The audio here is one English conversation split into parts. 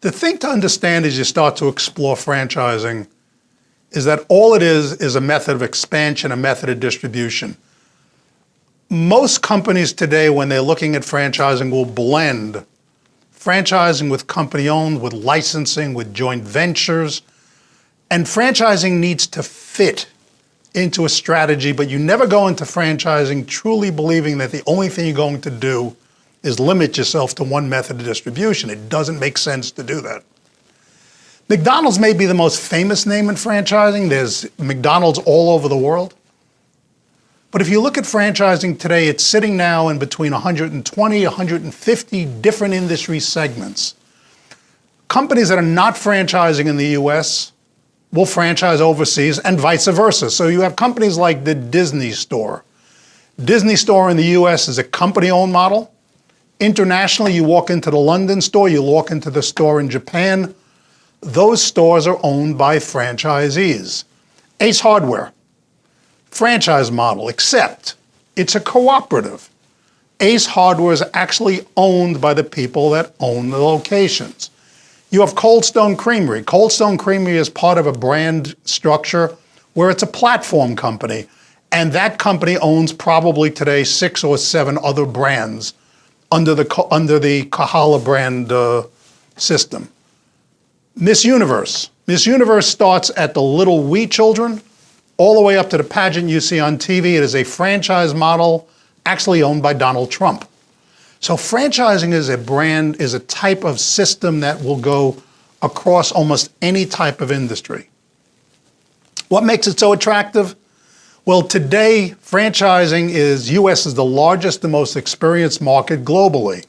The thing to understand as you start to explore franchising is that all it is a method of expansion, a method of distribution. Most companies today, when they're looking at franchising, will blend franchising with company-owned, with licensing, with joint ventures. And franchising needs to fit into a strategy, but you never go into franchising truly believing that the only thing you're going to do is limit yourself to one method of distribution. It doesn't make sense to do that. McDonald's may be the most famous name in franchising. There's McDonald's all over the world. But if you look at franchising today, it's sitting now in between 120, 150 different industry segments. Companies that are not franchising in the US will franchise overseas and vice versa. So you have companies like the Disney Store. Disney Store in the US is a company-owned model. Internationally, you walk into the London store, you walk into the store in Japan. Those stores are owned by franchisees. Ace Hardware, franchise model, except it's a cooperative. Ace Hardware is actually owned by the people that own the locations. You have Cold Stone Creamery. Cold Stone Creamery is part of a brand structure where it's a platform company, and that company owns probably today 6 or 7 other brands under the Kahala brand system. Miss Universe. Miss Universe starts at the little wee children all the way up to the pageant you see on TV. It is a franchise model actually owned by Donald Trump. So franchising is a brand, is a type of system that will go across almost any type of industry. What makes it so attractive? Well, today, franchising US is the largest and most experienced market globally.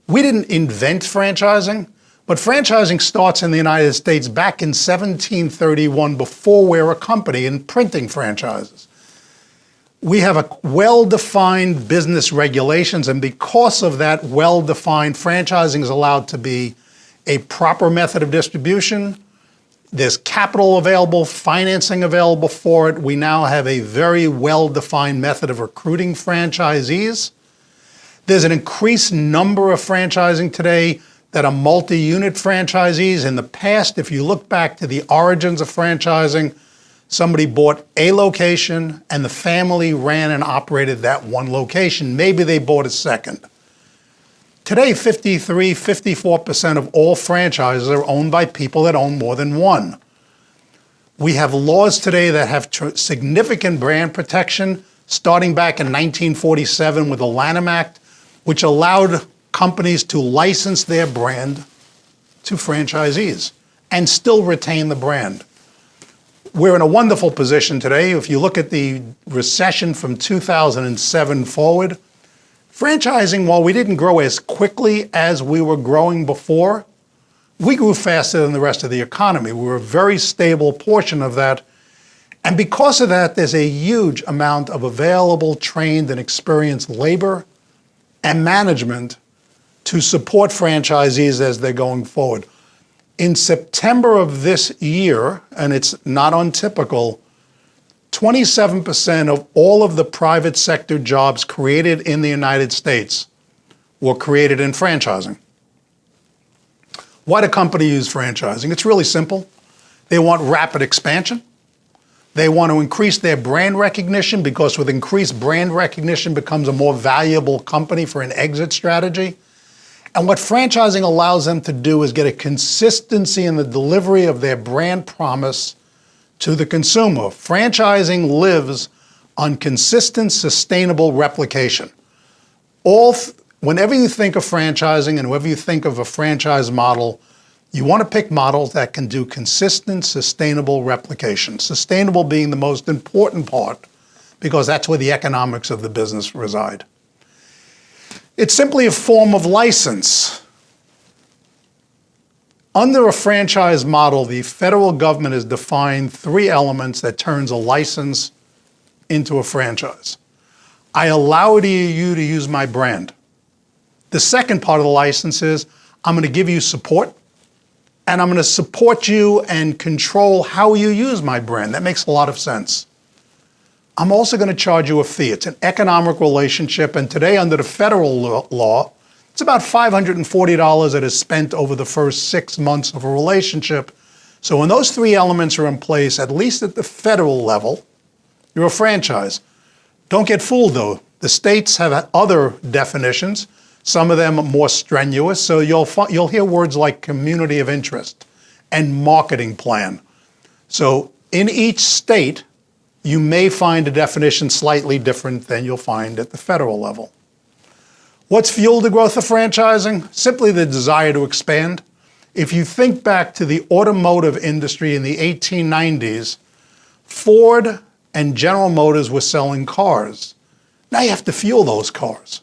We didn't invent franchising, but franchising starts in the United States back in 1731 before we're a company in printing franchises. We have a well-defined business regulations, and because of that well-defined, franchising is allowed to be a proper method of distribution. There's capital available, financing available for it. We now have a very well-defined method of recruiting franchisees. There's an increased number of franchising today that are multi-unit franchisees. In the past, if you look back to the origins of franchising, somebody bought a location and the family ran and operated that one location. Maybe they bought a second. Today, 54% of all franchises are owned by people that own more than one. We have laws today that have significant brand protection, starting back in 1947 with the Lanham Act, which allowed companies to license their brand to franchisees and still retain the brand. We're in a wonderful position today. If you look at the recession from 2007 forward, franchising, while we didn't grow as quickly as we were growing before, we grew faster than the rest of the economy. We were a very stable portion of that. And because of that, there's a huge amount of available, trained, and experienced labor and management to support franchisees as they're going forward. In September of this year, and it's not untypical, 27% of all of the private sector jobs created in the United States were created in franchising. Why do companies use franchising? It's really simple. They want rapid expansion. They want to increase their brand recognition, because with increased brand recognition becomes a more valuable company for an exit strategy. And what franchising allows them to do is get a consistency in the delivery of their brand promise to the consumer. Franchising lives on consistent, sustainable replication. Whenever you think of franchising and whenever you think of a franchise model, you want to pick models that can do consistent, sustainable replication. Sustainable being the most important part, because that's where the economics of the business reside. It's simply a form of license. Under a franchise model, the federal government has defined 3 elements that turns a license into a franchise. I allow you to use my brand. The second part of the license is I'm going to give you support, and I'm going to support you and control how you use my brand. That makes a lot of sense. I'm also going to charge you a fee. It's an economic relationship, and today under the federal law, It's about $540 that is spent over the first 6 months of a relationship. So when those three elements are in place, at least at the federal level, you're a franchise. Don't get fooled though. The states have other definitions, some of them more strenuous. So you'll hear words like community of interest and marketing plan. So in each state, you may find a definition slightly different than you'll find at the federal level. What's fueled the growth of franchising? Simply the desire to expand. If you think back to the automotive industry in the 1890s, Ford and General Motors were selling cars. Now you have to fuel those cars.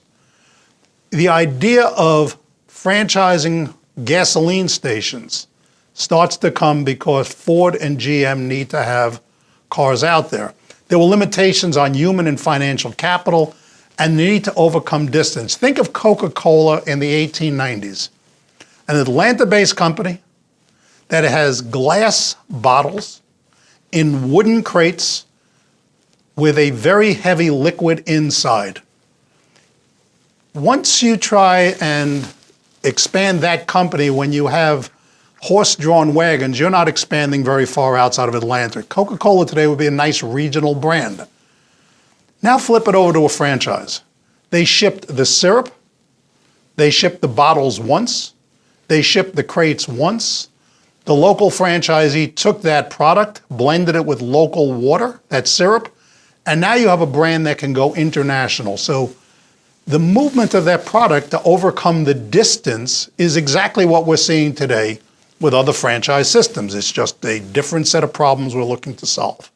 The idea of franchising gasoline stations starts to come because Ford and GM need to have cars out there. There were limitations on human and financial capital, and they need to overcome distance. Think of Coca-Cola in the 1890s, an Atlanta-based company that has glass bottles in wooden crates with a very heavy liquid inside. Once you try and expand that company when you have horse-drawn wagons, you're not expanding very far outside of Atlanta. Coca-Cola today would be a nice regional brand. Now flip it over to a franchise. They shipped the syrup, they shipped the bottles once, they shipped the crates once. The local franchisee took that product, blended it with local water, that syrup, and now you have a brand that can go international. So the movement of that product to overcome the distance is exactly what we're seeing today with other franchise systems. It's just a different set of problems we're looking to solve.